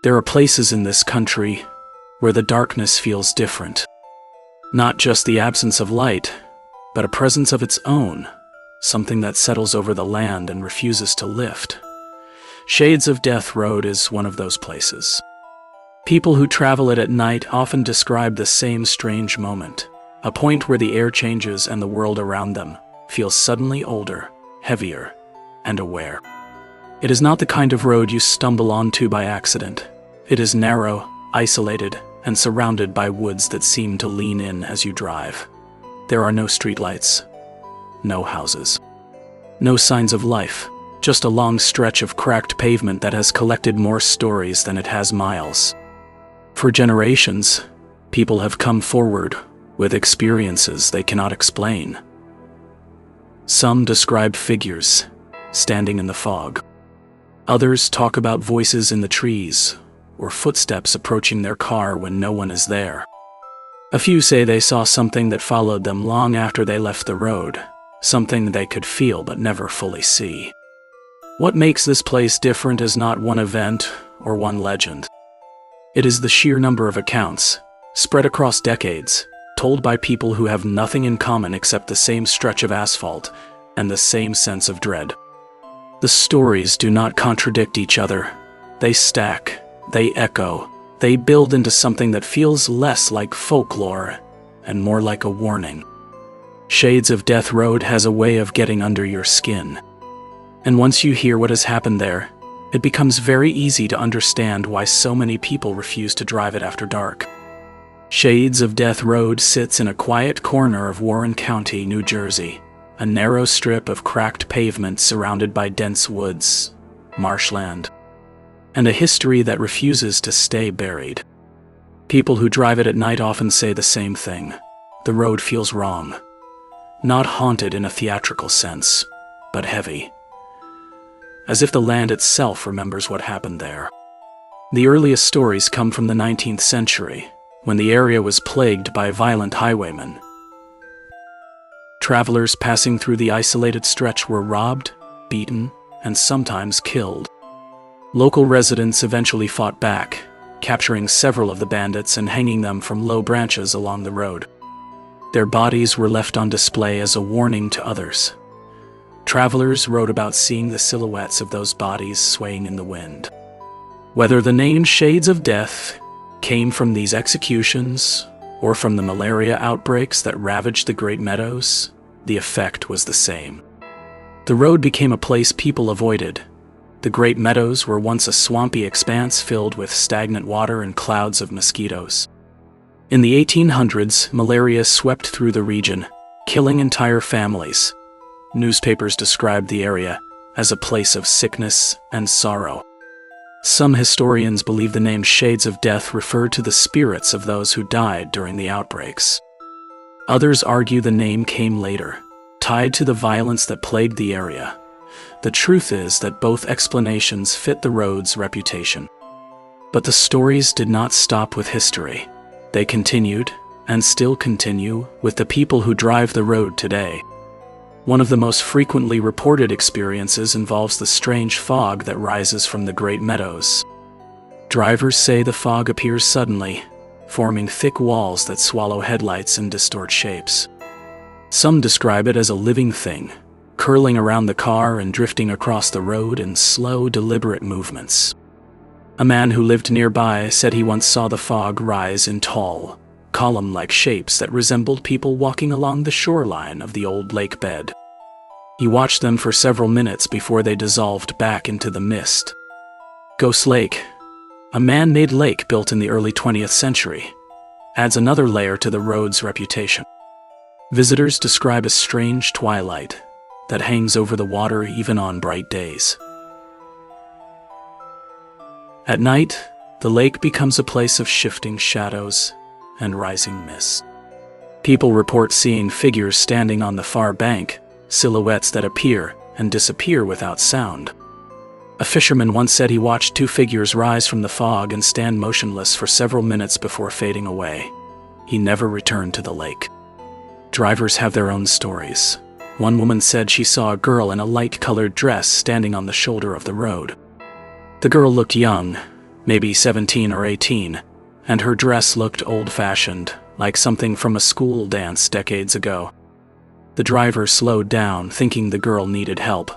There are places in this country where the darkness feels different. Not just the absence of light, but a presence of its own, something that settles over the land and refuses to lift. Shades of Death Road is one of those places. People who travel it at night often describe the same strange moment, a point where the air changes and the world around them feels suddenly older, heavier, and aware. It is not the kind of road you stumble onto by accident. It is narrow, isolated, and surrounded by woods that seem to lean in as you drive. There are no streetlights, no houses, no signs of life, just a long stretch of cracked pavement that has collected more stories than it has miles. For generations, people have come forward with experiences they cannot explain. Some describe figures standing in the fog. Others talk about voices in the trees or footsteps approaching their car when no one is there. A few say they saw something that followed them long after they left the road, something they could feel but never fully see. What makes this place different is not one event or one legend. It is the sheer number of accounts, spread across decades, told by people who have nothing in common except the same stretch of asphalt and the same sense of dread. The stories do not contradict each other. They stack, they echo, they build into something that feels less like folklore and more like a warning. Shades of Death Road has a way of getting under your skin. And once you hear what has happened there, it becomes very easy to understand why so many people refuse to drive it after dark. Shades of Death Road sits in a quiet corner of Warren County, New Jersey, a narrow strip of cracked pavement surrounded by dense woods, marshland, and a history that refuses to stay buried. People who drive it at night often say the same thing. The road feels wrong. Not haunted in a theatrical sense, but heavy. As if the land itself remembers what happened there. The earliest stories come from the 19th century, when the area was plagued by violent highwaymen. Travelers passing through the isolated stretch were robbed, beaten, and sometimes killed. Local residents eventually fought back, capturing several of the bandits and hanging them from low branches along the road. Their bodies were left on display as a warning to others. Travelers wrote about seeing the silhouettes of those bodies swaying in the wind. Whether the name Shades of Death came from these executions or from the malaria outbreaks that ravaged the Great Meadows, the effect was the same. The road became a place people avoided. The Great Meadows were once a swampy expanse filled with stagnant water and clouds of mosquitoes. In the 1800s, malaria swept through the region, killing entire families. Newspapers described the area as a place of sickness and sorrow. Some historians believe the name Shades of Death referred to the spirits of those who died during the outbreaks. Others argue the name came later, tied to the violence that plagued the area. The truth is that both explanations fit the road's reputation. But the stories did not stop with history. They continued, and still continue, with the people who drive the road today. One of the most frequently reported experiences involves the strange fog that rises from the Great Meadows. Drivers say the fog appears suddenly, forming thick walls that swallow headlights and distort shapes. Some describe it as a living thing, curling around the car and drifting across the road in slow, deliberate movements. A man who lived nearby said he once saw the fog rise in tall, column-like shapes that resembled people walking along the shoreline of the old lake bed. He watched them for several minutes before they dissolved back into the mist. Ghost Lake, a man-made lake built in the early 20th century, adds another layer to the road's reputation. Visitors describe a strange twilight that hangs over the water even on bright days. At night, the lake becomes a place of shifting shadows and rising mist. People report seeing figures standing on the far bank, silhouettes that appear and disappear without sound. A fisherman once said he watched two figures rise from the fog and stand motionless for several minutes before fading away. He never returned to the lake. Drivers have their own stories. One woman said she saw a girl in a light-colored dress standing on the shoulder of the road. The girl looked young, maybe 17 or 18, and her dress looked old-fashioned, like something from a school dance decades ago. The driver slowed down, thinking the girl needed help,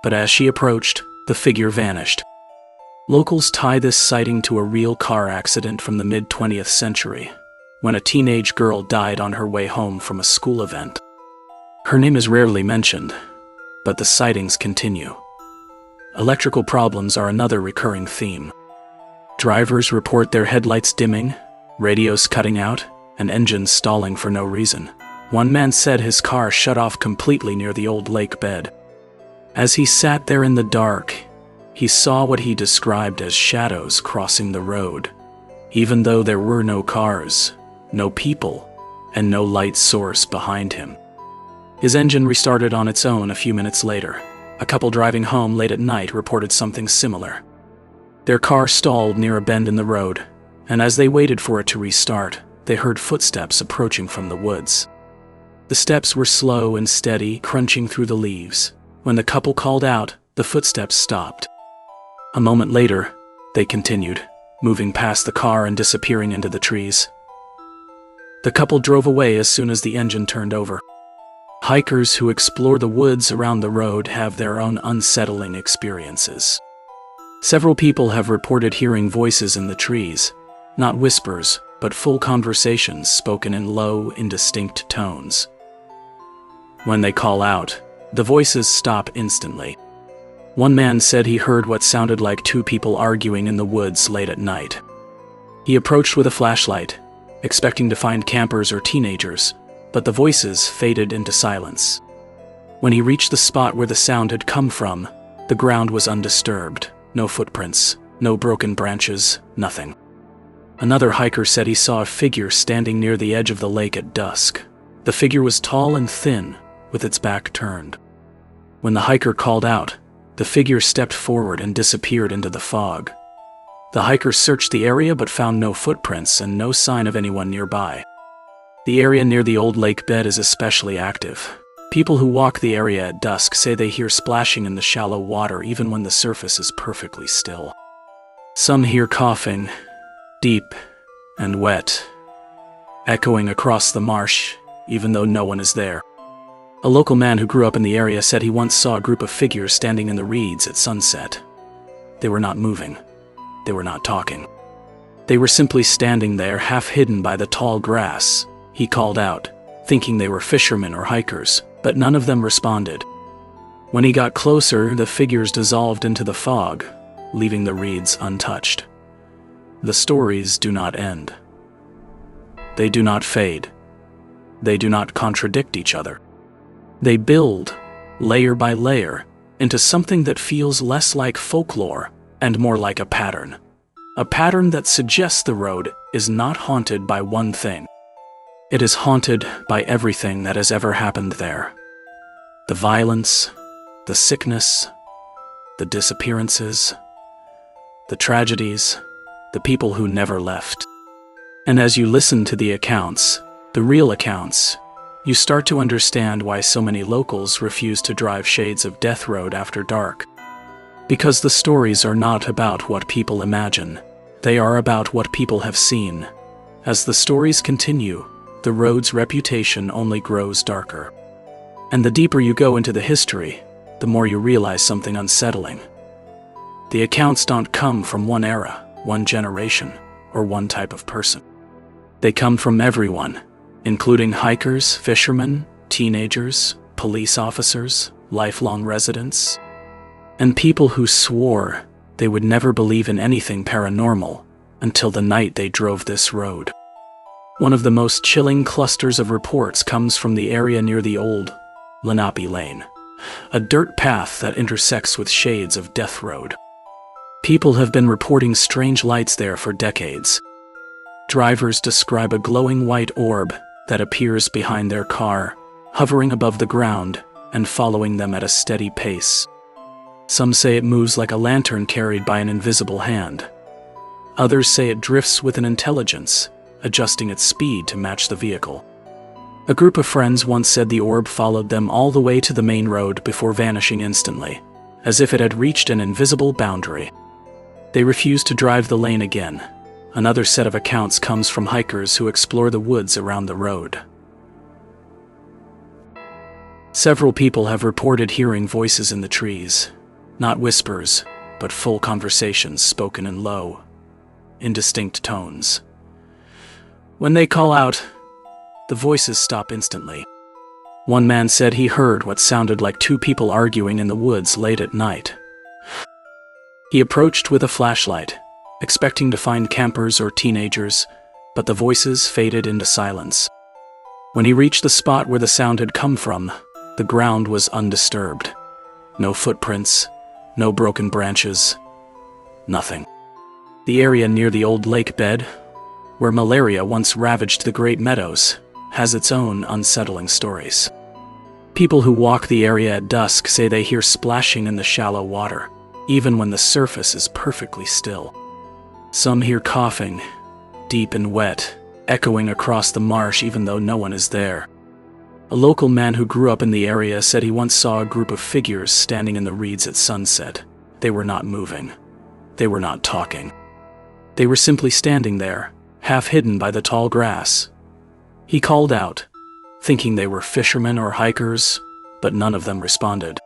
but as she approached, the figure vanished. Locals tie this sighting to a real car accident from the mid-20th century, when a teenage girl died on her way home from a school event. Her name is rarely mentioned, but the sightings continue. Electrical problems are another recurring theme. Drivers report their headlights dimming, radios cutting out, and engines stalling for no reason. One man said his car shut off completely near the old lake bed. As he sat there in the dark, he saw what he described as shadows crossing the road, even though there were no cars, no people, and no light source behind him. His engine restarted on its own a few minutes later. A couple driving home late at night reported something similar. Their car stalled near a bend in the road, and as they waited for it to restart, they heard footsteps approaching from the woods. The steps were slow and steady, crunching through the leaves. When the couple called out, the footsteps stopped. A moment later, they continued, moving past the car and disappearing into the trees. The couple drove away as soon as the engine turned over. Hikers who explore the woods around the road have their own unsettling experiences. Several people have reported hearing voices in the trees, not whispers, but full conversations spoken in low, indistinct tones. When they call out, the voices stop instantly. One man said he heard what sounded like two people arguing in the woods late at night. He approached with a flashlight, expecting to find campers or teenagers, but the voices faded into silence. When he reached the spot where the sound had come from, the ground was undisturbed. No footprints, no broken branches, nothing. Another hiker said he saw a figure standing near the edge of the lake at dusk. The figure was tall and thin, with its back turned. When the hiker called out, the figure stepped forward and disappeared into the fog. The hikers searched the area but found no footprints and no sign of anyone nearby. The area near the old lake bed is especially active. People who walk the area at dusk say they hear splashing in the shallow water even when the surface is perfectly still. Some hear coughing, deep and wet, echoing across the marsh, even though no one is there. A local man who grew up in the area said he once saw a group of figures standing in the reeds at sunset. They were not moving. They were not talking. They were simply standing there, half hidden by the tall grass. He called out, thinking they were fishermen or hikers, but none of them responded. When he got closer, the figures dissolved into the fog, leaving the reeds untouched. The stories do not end. They do not fade. They do not contradict each other. They build, layer by layer, into something that feels less like folklore and more like a pattern. A pattern that suggests the road is not haunted by one thing. It is haunted by everything that has ever happened there. The violence, the sickness, the disappearances, the tragedies, the people who never left. And as you listen to the accounts, the real accounts, you start to understand why so many locals refuse to drive Shades of Death Road after dark. Because the stories are not about what people imagine. They are about what people have seen. As the stories continue, the road's reputation only grows darker. And the deeper you go into the history, the more you realize something unsettling. The accounts don't come from one era, one generation, or one type of person. They come from everyone, including hikers, fishermen, teenagers, police officers, lifelong residents, and people who swore they would never believe in anything paranormal until the night they drove this road. One of the most chilling clusters of reports comes from the area near the old Lenape Lane, a dirt path that intersects with Shades of Death Road. People have been reporting strange lights there for decades. Drivers describe a glowing white orb that appears behind their car, hovering above the ground and following them at a steady pace. Some say it moves like a lantern carried by an invisible hand. Others say it drifts with an intelligence, adjusting its speed to match the vehicle. A group of friends once said the orb followed them all the way to the main road before vanishing instantly, as if it had reached an invisible boundary. They refuse to drive the lane again. Another set of accounts comes from hikers who explore the woods around the road. Several people have reported hearing voices in the trees. Not whispers, but full conversations spoken in low, indistinct tones. When they call out, the voices stop instantly. One man said he heard what sounded like two people arguing in the woods late at night. He approached with a flashlight, expecting to find campers or teenagers, but the voices faded into silence. When he reached the spot where the sound had come from, the ground was undisturbed. No footprints, no broken branches, nothing. The area near the old lake bed, where malaria once ravaged the Great Meadows, has its own unsettling stories. People who walk the area at dusk say they hear splashing in the shallow water, even when the surface is perfectly still. Some hear coughing, deep and wet, echoing across the marsh even though no one is there. A local man who grew up in the area said he once saw a group of figures standing in the reeds at sunset. They were not moving. They were not talking. They were simply standing there, half hidden by the tall grass. He called out, thinking they were fishermen or hikers, but none of them responded.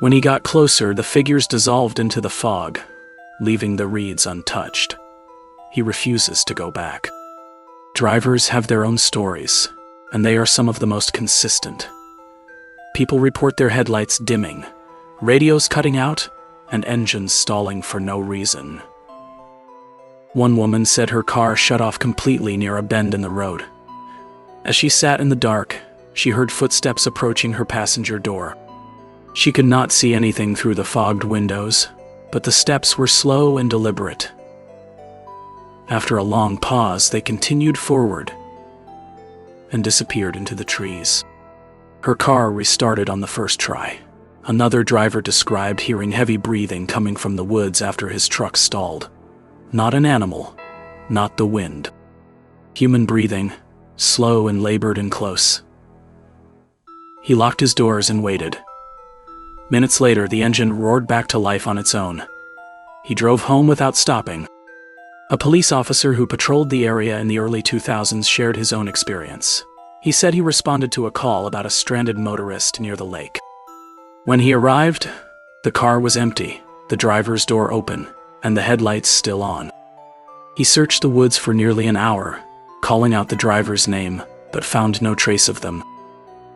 When he got closer, the figures dissolved into the fog, leaving the reeds untouched. He refuses to go back. Drivers have their own stories, and they are some of the most consistent. People report their headlights dimming, radios cutting out, and engines stalling for no reason. One woman said her car shut off completely near a bend in the road. As she sat in the dark, she heard footsteps approaching her passenger door. She could not see anything through the fogged windows, but the steps were slow and deliberate. After a long pause, they continued forward and disappeared into the trees. Her car restarted on the first try. Another driver described hearing heavy breathing coming from the woods after his truck stalled. Not an animal, not the wind. Human breathing, slow and labored and close. He locked his doors and waited. Minutes later, the engine roared back to life on its own. He drove home without stopping. A police officer who patrolled the area in the early 2000s shared his own experience. He said he responded to a call about a stranded motorist near the lake. When he arrived, the car was empty, the driver's door open, and the headlights still on. He searched the woods for nearly an hour, calling out the driver's name, but found no trace of them.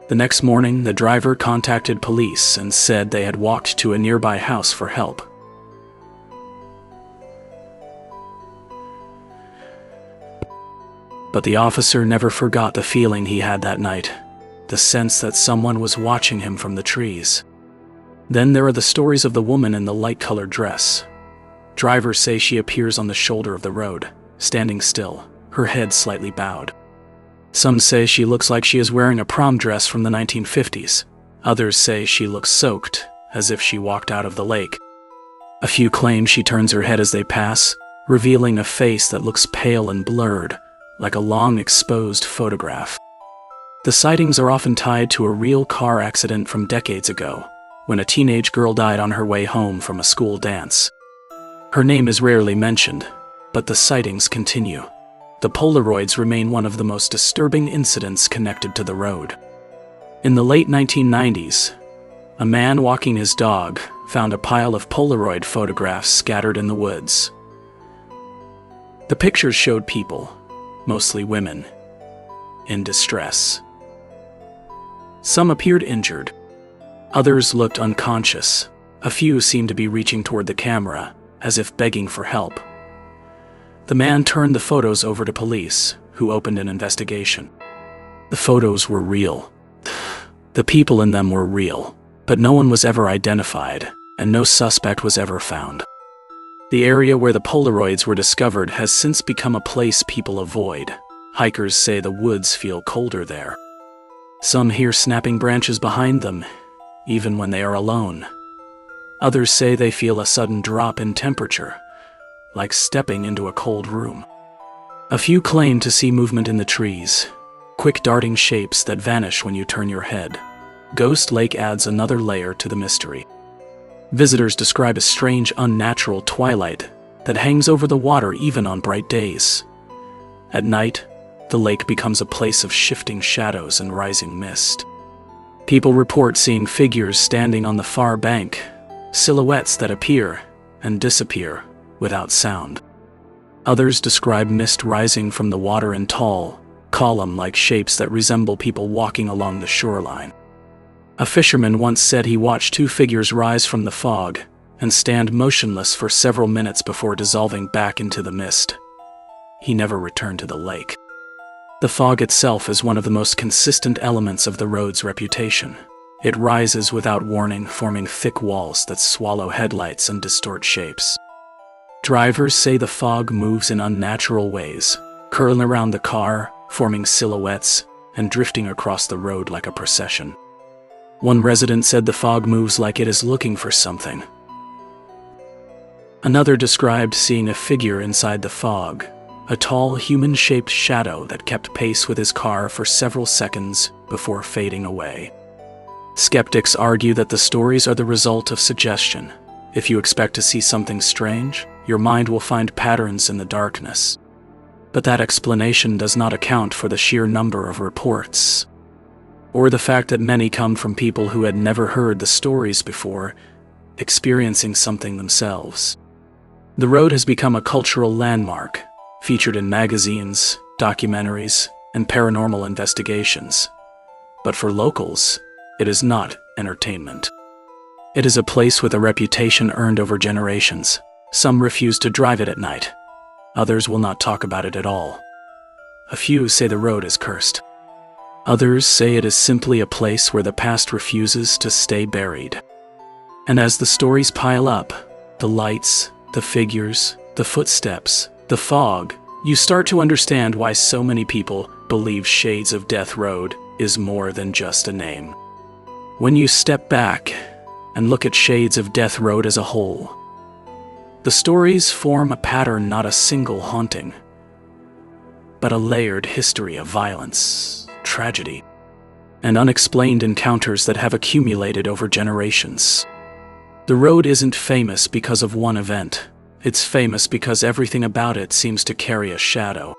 The next morning, the driver contacted police and said they had walked to a nearby house for help. But the officer never forgot the feeling he had that night, the sense that someone was watching him from the trees. Then there are the stories of the woman in the light-colored dress. Drivers say she appears on the shoulder of the road, standing still, her head slightly bowed. Some say she looks like she is wearing a prom dress from the 1950s. Others say she looks soaked, as if she walked out of the lake. A few claim she turns her head as they pass, revealing a face that looks pale and blurred, like a long exposed photograph. The sightings are often tied to a real car accident from decades ago, when a teenage girl died on her way home from a school dance. Her name is rarely mentioned, but the sightings continue. The Polaroids remain one of the most disturbing incidents connected to the road. In the late 1990s, a man walking his dog found a pile of Polaroid photographs scattered in the woods. The pictures showed people, mostly women, in distress. Some appeared injured. Others looked unconscious. A few seemed to be reaching toward the camera, as if begging for help. The man turned the photos over to police, who opened an investigation. The photos were real. The people in them were real, but no one was ever identified, and no suspect was ever found. The area where the Polaroids were discovered has since become a place people avoid. Hikers say the woods feel colder there. Some hear snapping branches behind them, even when they are alone. Others say they feel a sudden drop in temperature, like stepping into a cold room. A few claim to see movement in the trees, quick darting shapes that vanish when you turn your head. Ghost Lake adds another layer to the mystery. Visitors describe a strange, unnatural twilight that hangs over the water even on bright days. At night, the lake becomes a place of shifting shadows and rising mist. People report seeing figures standing on the far bank, silhouettes that appear and disappear without sound. Others describe mist rising from the water in tall, column-like shapes that resemble people walking along the shoreline. A fisherman once said he watched two figures rise from the fog and stand motionless for several minutes before dissolving back into the mist. He never returned to the lake. The fog itself is one of the most consistent elements of the road's reputation. It rises without warning, forming thick walls that swallow headlights and distort shapes. Drivers say the fog moves in unnatural ways, curling around the car, forming silhouettes, and drifting across the road like a procession. One resident said the fog moves like it is looking for something. Another described seeing a figure inside the fog, a tall, human-shaped shadow that kept pace with his car for several seconds before fading away. Skeptics argue that the stories are the result of suggestion. If you expect to see something strange, your mind will find patterns in the darkness. But that explanation does not account for the sheer number of reports, or the fact that many come from people who had never heard the stories before, experiencing something themselves. The road has become a cultural landmark, featured in magazines, documentaries, and paranormal investigations. But for locals, it is not entertainment. It is a place with a reputation earned over generations. Some refuse to drive it at night. Others will not talk about it at all. A few say the road is cursed. Others say it is simply a place where the past refuses to stay buried. And as the stories pile up, the lights, the figures, the footsteps, the fog, you start to understand why so many people believe Shades of Death Road is more than just a name. When you step back and look at Shades of Death Road as a whole, the stories form a pattern, not a single haunting, but a layered history of violence, tragedy, and unexplained encounters that have accumulated over generations. The road isn't famous because of one event. It's famous because everything about it seems to carry a shadow.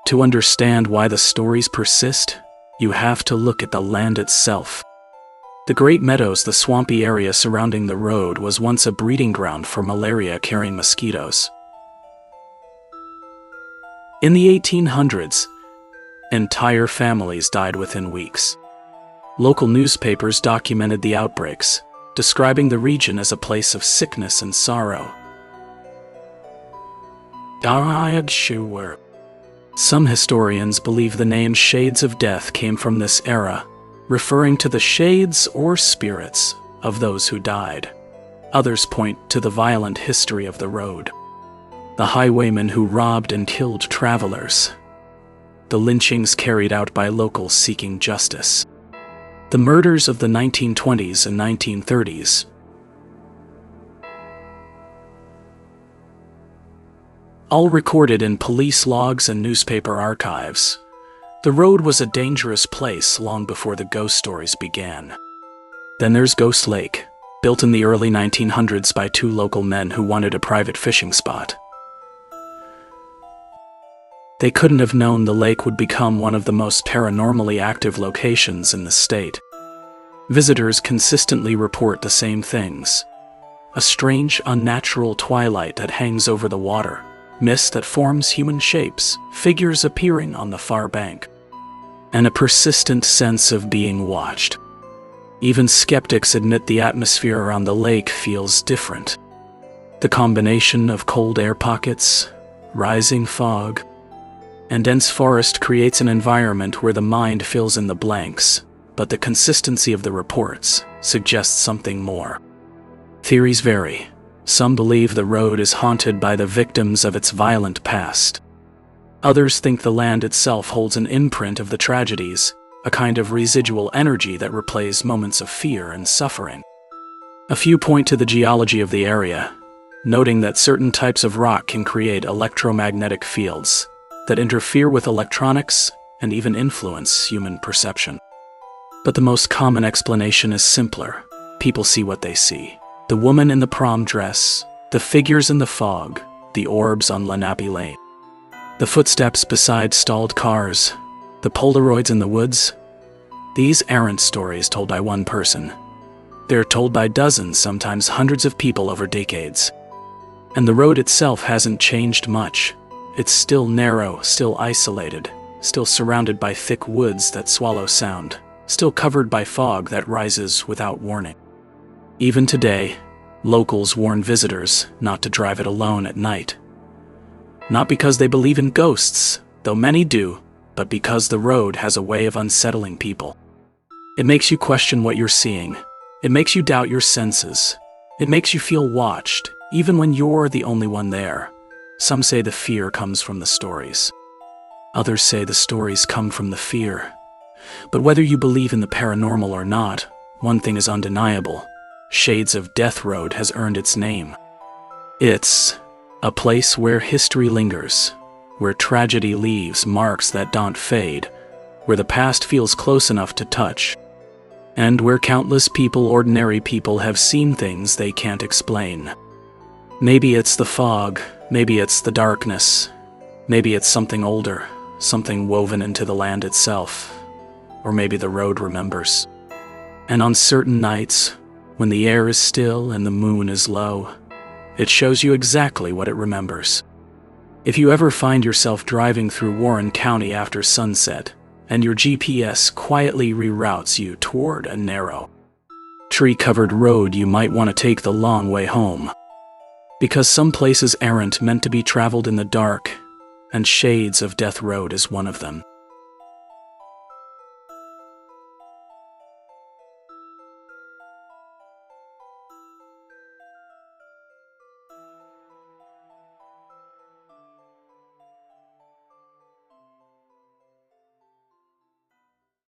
To understand why the stories persist, you have to look at the land itself. The Great Meadows, the swampy area surrounding the road, was once a breeding ground for malaria-carrying mosquitoes. In the 1800s, entire families died within weeks. Local newspapers documented the outbreaks, describing the region as a place of sickness and sorrow. Some historians believe the name Shades of Death came from this era, referring to the shades or spirits of those who died. Others point to the violent history of the road. The highwaymen who robbed and killed travelers. The lynchings carried out by locals seeking justice. The murders of the 1920s and 1930s. All recorded in police logs and newspaper archives. The road was a dangerous place long before the ghost stories began. Then there's Ghost Lake, built in the early 1900s by two local men who wanted a private fishing spot. They couldn't have known the lake would become one of the most paranormally active locations in the state. Visitors consistently report the same things. A strange, unnatural twilight that hangs over the water. Mist that forms human shapes, figures appearing on the far bank, and a persistent sense of being watched. Even skeptics admit the atmosphere around the lake feels different. The combination of cold air pockets, rising fog, and dense forest creates an environment where the mind fills in the blanks, but the consistency of the reports suggests something more. Theories vary. Some believe the road is haunted by the victims of its violent past. Others think the land itself holds an imprint of the tragedies, a kind of residual energy that replays moments of fear and suffering. A few point to the geology of the area, noting that certain types of rock can create electromagnetic fields that interfere with electronics and even influence human perception. But the most common explanation is simpler. People see what they see. The woman in the prom dress, the figures in the fog, the orbs on Lenape Lake, the footsteps beside stalled cars, the Polaroids in the woods. These aren't stories told by one person. They're told by dozens, sometimes hundreds of people over decades. And the road itself hasn't changed much. It's still narrow, still isolated, still surrounded by thick woods that swallow sound, still covered by fog that rises without warning. Even today, locals warn visitors not to drive it alone at night. Not because they believe in ghosts, though many do, but because the road has a way of unsettling people. It makes you question what you're seeing. It makes you doubt your senses. It makes you feel watched, even when you're the only one there. Some say the fear comes from the stories. Others say the stories come from the fear. But whether you believe in the paranormal or not, one thing is undeniable. Shades of Death Road has earned its name. It's a place where history lingers, where tragedy leaves marks that don't fade, where the past feels close enough to touch, and where countless people, ordinary people, have seen things they can't explain. Maybe it's the fog, maybe it's the darkness, maybe it's something older, something woven into the land itself, or maybe the road remembers. And on certain nights, when the air is still and the moon is low, it shows you exactly what it remembers. If you ever find yourself driving through Warren County after sunset, and your GPS quietly reroutes you toward a narrow, tree-covered road, you might want to take the long way home. Because some places aren't meant to be traveled in the dark, and Shades of Death Road is one of them.